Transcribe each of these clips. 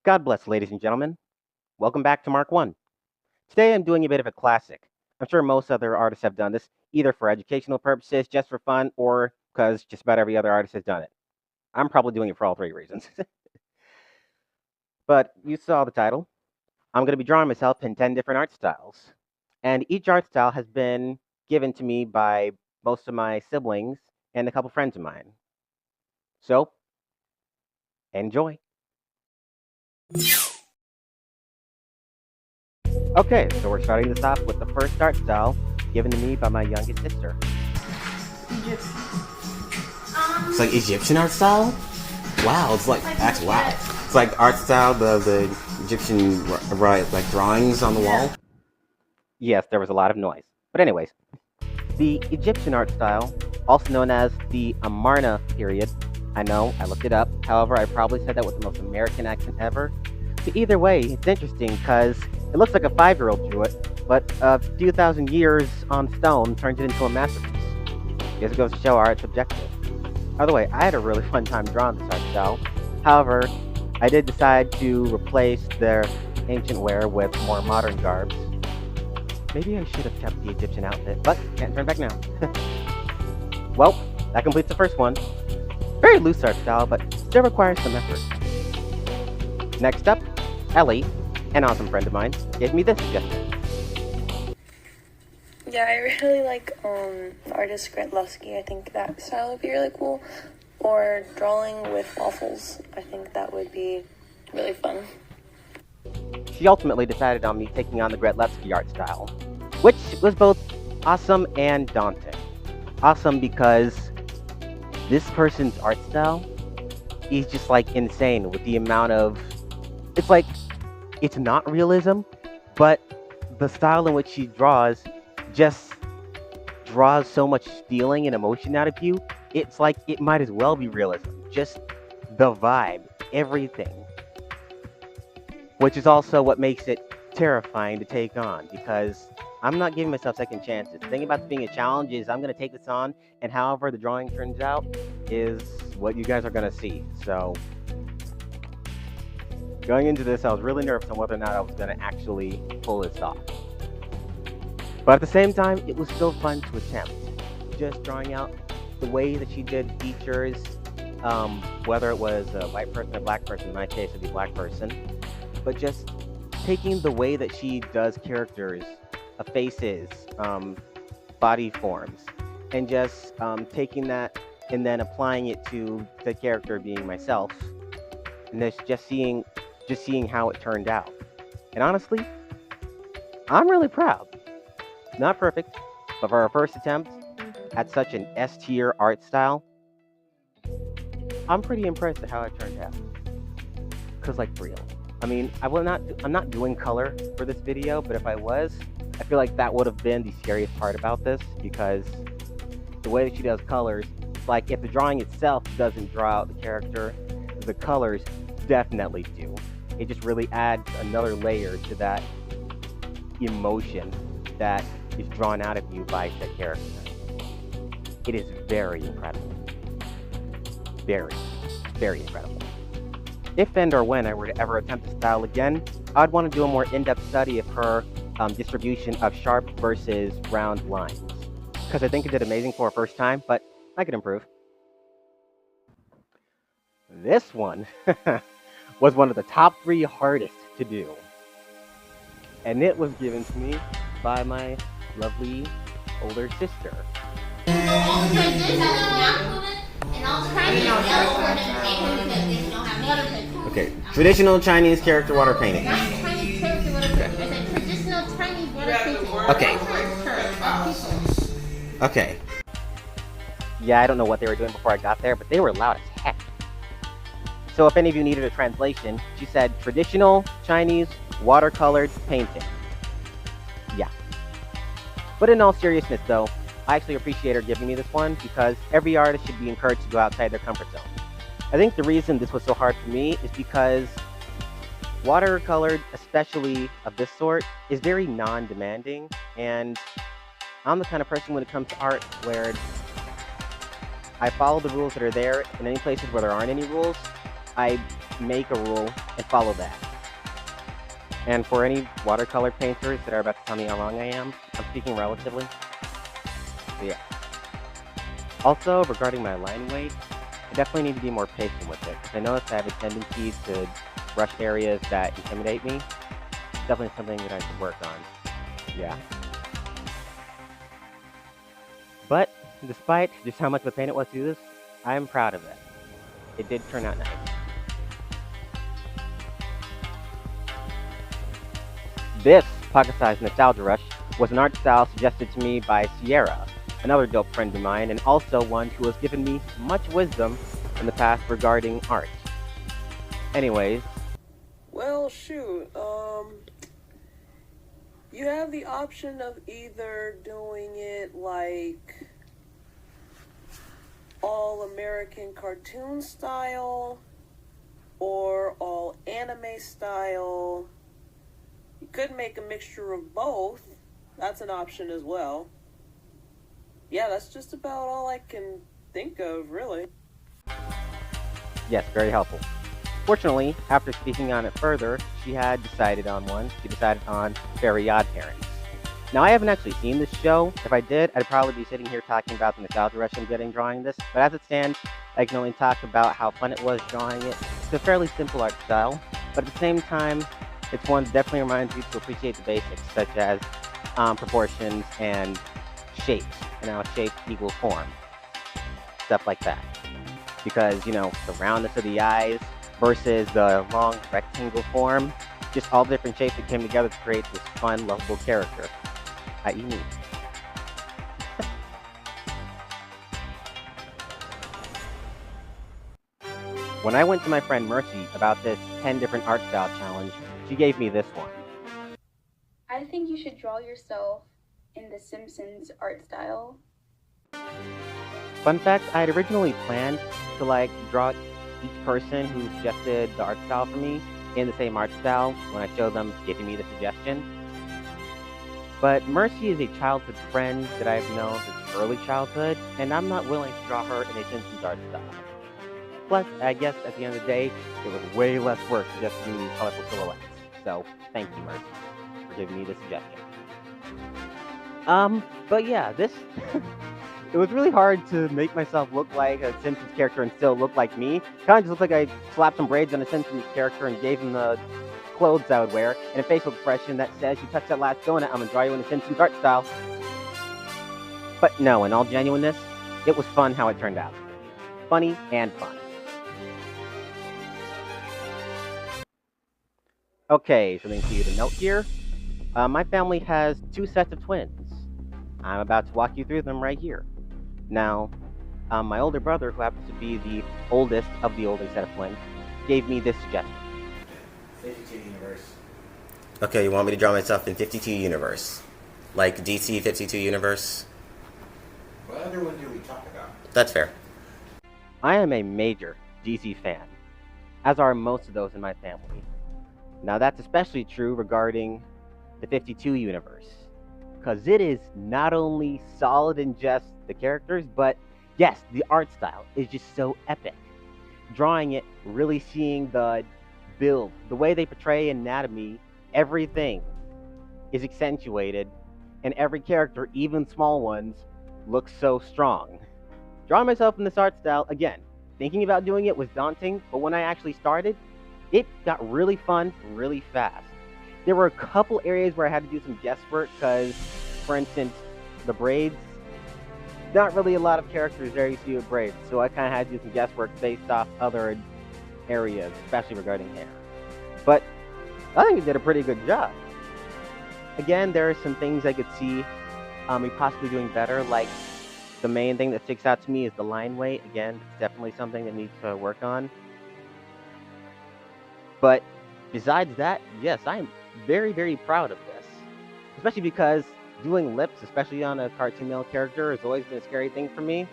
God bless, ladies and gentlemen. Welcome back to Mark 1. Today I'm doing a bit of a classic. I'm sure most other artists have done this, either for educational purposes, just for fun, or because just about every other artist has done it. I'm probably doing it for all three reasons. But you saw the title. I'm going to be drawing myself in 10 different art styles. And each art style has been given to me by most of my siblings and a couple friends of mine. So, enjoy. Okay, so we're starting this off with the first art style given to me by my youngest sister. It's like Egyptian art style? Wow, it's like that's wow. It's like art style, the Egyptian like drawings on the wall. Yes, there was a lot of noise. But anyways, the Egyptian art style, also known as the Amarna period. I know, I looked it up. However, I probably said that with the most American accent ever. But either way, it's interesting because it looks like a 5-year-old drew it, but a few thousand years on stone turned it into a masterpiece. Guess it goes to show art's subjective. By the way, I had a really fun time drawing this art style. However, I did decide to replace their ancient wear with more modern garbs. Maybe I should have kept the Egyptian outfit, but can't turn back now. Well, that completes the first one. Very loose art style, but still requires some effort. Next up, Ellie, an awesome friend of mine, gave me this suggestion. Yeah, I really like artist Grant Lusky. I think that style would be really cool. Or drawing with waffles. I think that would be really fun. She ultimately decided on me taking on the Gretlevsky art style, which was both awesome and daunting. Awesome because this person's art style is just like insane with the amount of. It's like, it's not realism, but the style in which she draws just draws so much feeling and emotion out of you. It's like it might as well be realism. Just the vibe, everything. Which is also what makes it terrifying to take on because I'm not giving myself second chances. The thing about this being a challenge is I'm going to take this on, and however the drawing turns out is what you guys are going to see. So, going into this, I was really nervous on whether or not I was going to actually pull this off. But at the same time, it was still fun to attempt. Just drawing out the way that she did features, whether it was a white person or black person, in my case, it'd be black person. But just taking the way that she does characters, faces, body forms, and just taking that and then applying it to the character being myself, and just seeing how it turned out. And honestly, I'm really proud. Not perfect, but for our first attempt at such an S tier art style, I'm pretty impressed at how it turned out. Cause like for real. I mean, I'm not doing color for this video, but if I was, I feel like that would have been the scariest part about this because the way that she does colors, like if the drawing itself doesn't draw out the character, the colors definitely do. It just really adds another layer to that emotion that is drawn out of you by said character. It is very incredible. Very, very incredible. If and or when I were to ever attempt this style again, I'd want to do a more in-depth study of her distribution of sharp versus round lines. Because I think it did amazing for her first time, but I could improve. This one was one of the top 3 hardest to do. And it was given to me by my lovely older sister. Okay, traditional Chinese character water painting. Okay. Okay. Yeah, I don't know what they were doing before I got there, but they were loud as heck. So if any of you needed a translation, she said traditional Chinese watercolored painting. Yeah. But in all seriousness though, I actually appreciate her giving me this one because every artist should be encouraged to go outside their comfort zone. I think the reason this was so hard for me is because watercolored, especially of this sort, is very non-demanding, and I'm the kind of person when it comes to art where I follow the rules that are there. In any places where there aren't any rules, I make a rule and follow that. And for any watercolor painters that are about to tell me how wrong I am, I'm speaking relatively. So yeah. Also, regarding my line weight, I definitely need to be more patient with it, because I notice I have a tendency to rush areas that intimidate me. It's definitely something that I should work on. Yeah. But, despite just how much of a pain it was to do this, I'm proud of it. It did turn out nice. This pocket-sized Nostalgia Rush was an art style suggested to me by Sierra, another dope friend of mine, and also one who has given me much wisdom in the past regarding art. Anyways. Well, shoot, you have the option of either doing it like all American cartoon style or all anime style. You could make a mixture of both. That's an option as well. Yeah, that's just about all I can think of, really. Yes, very helpful. Fortunately, after speaking on it further, she had decided on one. She decided on Very Odd Parents. Now, I haven't actually seen this show. If I did, I'd probably be sitting here talking about the nostalgia rush I'm getting drawing this. But as it stands, I can only talk about how fun it was drawing it. It's a fairly simple art style, but at the same time, it's one that definitely reminds you to appreciate the basics, such as proportions and shapes, and how shapes equal form. Stuff like that. Because, you know, the roundness of the eyes versus the long rectangle form, just all the different shapes that came together to create this fun, lovable character. I.e. me. When I went to my friend Mercy about this 10 different art style challenge, she gave me this one. I think you should draw yourself in the Simpsons art style. Fun fact, I had originally planned to draw each person who suggested the art style for me in the same art style when I showed them giving me the suggestion. But Mercy is a childhood friend that I've known since early childhood, and I'm not willing to draw her in a Simpsons art style. Plus, I guess at the end of the day, it was way less work to just do colorful silhouettes. So, thank you, Mercy, for giving me the suggestion. But yeah, this... It was really hard to make myself look like a Simpsons character and still look like me. Kind of just looked like I slapped some braids on a Simpsons character and gave him the clothes I would wear, and a facial expression that says, "You touch that last donut, I'm gonna draw you in the Simpsons art style." But no, in all genuineness, it was fun how it turned out. Funny and fun. Okay, something for you to note here. My family has 2 sets of twins. I'm about to walk you through them right here. Now, my older brother, who happens to be the oldest of the older set of twins, gave me this suggestion. 52 Universe. Okay, you want me to draw myself in 52 Universe? Like DC 52 Universe? What other one did we talk about? That's fair. I am a major DC fan, as are most of those in my family. Now, that's especially true regarding the 52 Universe, because it is not only solid in just the characters, but yes, the art style is just so epic. Drawing it, really seeing the build, the way they portray anatomy, everything is accentuated, and every character, even small ones, looks so strong. Drawing myself in this art style, again, thinking about doing it was daunting, but when I actually started, it got really fun really fast. There were a couple areas where I had to do some guesswork because, for instance, the braids, not really a lot of characters there you see with braids, so I kind of had to do some guesswork based off other areas, especially regarding hair. But I think it did a pretty good job. Again, there are some things I could see me possibly doing better, like the main thing that sticks out to me is the line weight. Again, it's definitely something that needs to work on. But besides that, yes, I am very, very proud of this. Especially because doing lips, especially on a cartoon male character, has always been a scary thing for me.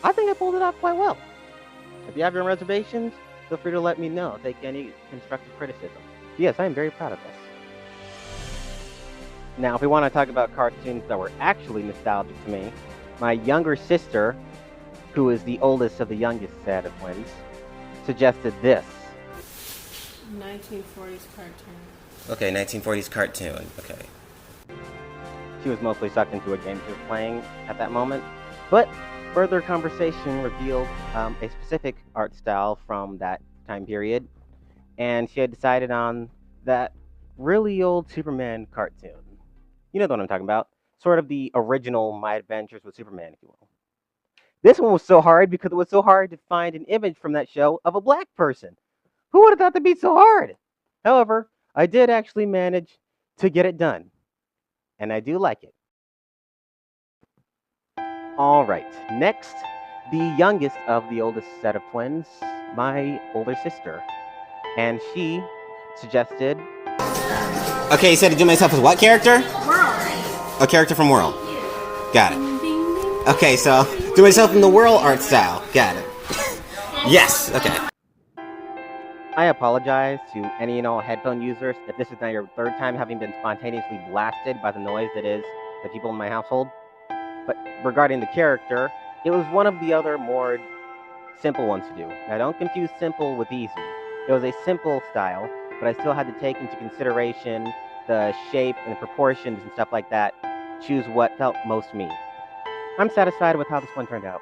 I think I pulled it off quite well. If you have your reservations, feel free to let me know. Take any constructive criticism. Yes, I am very proud of this. Now, if we want to talk about cartoons that were actually nostalgic to me, my younger sister, who is the oldest of the youngest set of twins, suggested this. 1940s cartoon. Okay, 1940s cartoon. Okay. She was mostly sucked into a game she was playing at that moment. But further conversation revealed a specific art style from that time period. And she had decided on that really old Superman cartoon. You know the one I'm talking about. Sort of the original My Adventures with Superman, if you will. This one was so hard because it was so hard to find an image from that show of a black person. Who would have thought that'd be so hard? However, I did actually manage to get it done. And I do like it. Alright, next, the youngest of the oldest set of twins, my older sister. And she suggested... Okay, you said to do myself as what character? A character from Whirl. Got it. Okay, so do myself in the Whirl art style. Got it. Yes, okay. I apologize to any and all headphone users if this is now your third time having been spontaneously blasted by the noise that is the people in my household. But regarding the character, it was one of the other more simple ones to do. Now don't confuse simple with easy. It was a simple style, but I still had to take into consideration the shape and the proportions and stuff like that, choose what felt most me. I'm satisfied with how this one turned out.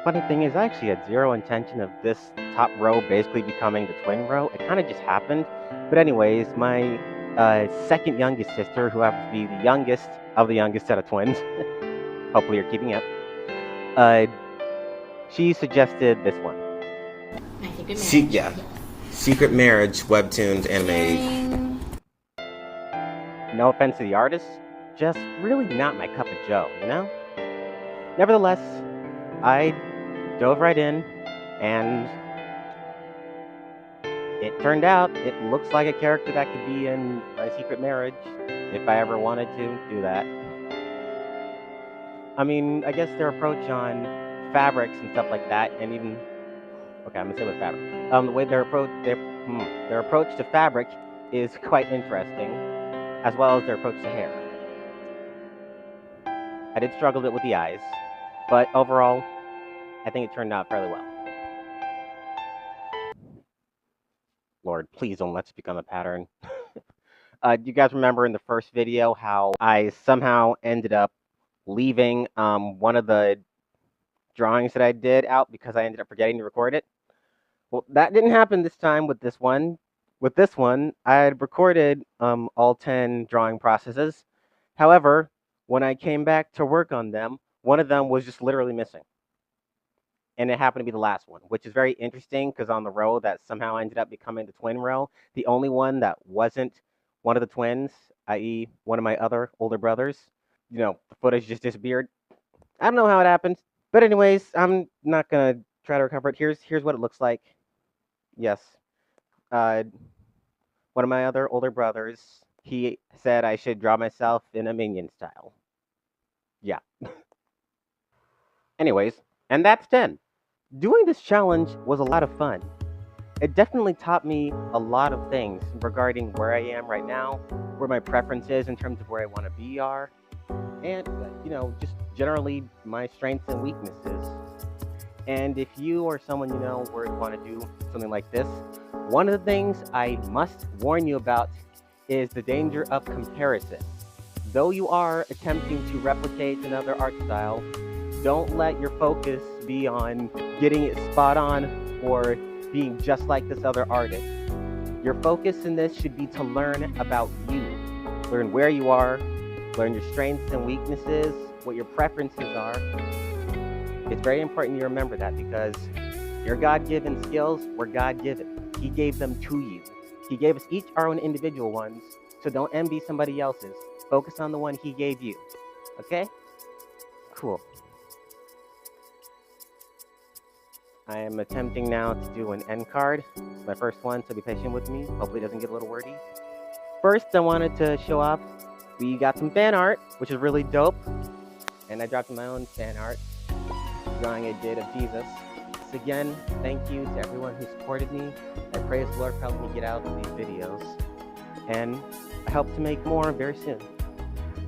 Funny thing is, I actually had zero intention of this top row basically becoming the twin row. It kind of just happened. But anyways, my second youngest sister, who happens to be the youngest of the youngest set of twins, hopefully you're keeping up, she suggested this one. Secret Marriage webtoons anime. No offense to the artist, just really not my cup of joe, you know? Nevertheless, I dove right in, and it turned out it looks like a character that could be in My Secret Marriage, if I ever wanted to do that. I mean, I guess their approach on fabrics and stuff like that, and even... Okay, I'm gonna say with fabric. The way their approach to fabric is quite interesting, as well as their approach to hair. I did struggle a bit with the eyes, but overall, I think it turned out fairly well. Lord, please don't let this become a pattern. Do you guys remember in the first video how I somehow ended up leaving one of the drawings that I did out because I ended up forgetting to record it? Well, that didn't happen this time with this one. With this one, I had recorded all 10 drawing processes. However, when I came back to work on them, one of them was just literally missing. And it happened to be the last one, which is very interesting because on the row that somehow ended up becoming the twin row, the only one that wasn't one of the twins, i.e. one of my other older brothers, you know, the footage just disappeared. I don't know how it happened. But anyways, I'm not going to try to recover it. Here's what it looks like. Yes. One of my other older brothers, he said I should draw myself in a minion style. Yeah. Anyways, and that's 10. Doing this challenge was a lot of fun. It definitely taught me a lot of things regarding where I am right now, where my preferences in terms of where I want to be are, and, you know, just generally my strengths and weaknesses. And if you or someone you know would want to do something like this, one of the things I must warn you about is the danger of comparison. Though you are attempting to replicate another art style, don't let your focus be on getting it spot on or being just like this other artist. Your focus in this should be to learn about you. Learn where you are, learn your strengths and weaknesses, what your preferences are. It's very important you remember that because your God-given skills were God-given. He gave them to you. He gave us each our own individual ones, so don't envy somebody else's. Focus on the one he gave you. Okay? Cool. I am attempting now to do an end card. It's my first one, so be patient with me. Hopefully it doesn't get a little wordy. First, I wanted to show off, we got some fan art, which is really dope. And I dropped my own fan art, drawing I did of Jesus. So again, thank you to everyone who supported me. I pray the Lord help me get out of these videos. And I hope to make more very soon.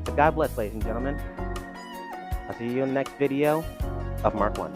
So God bless, ladies and gentlemen. I'll see you in the next video of Mark 1.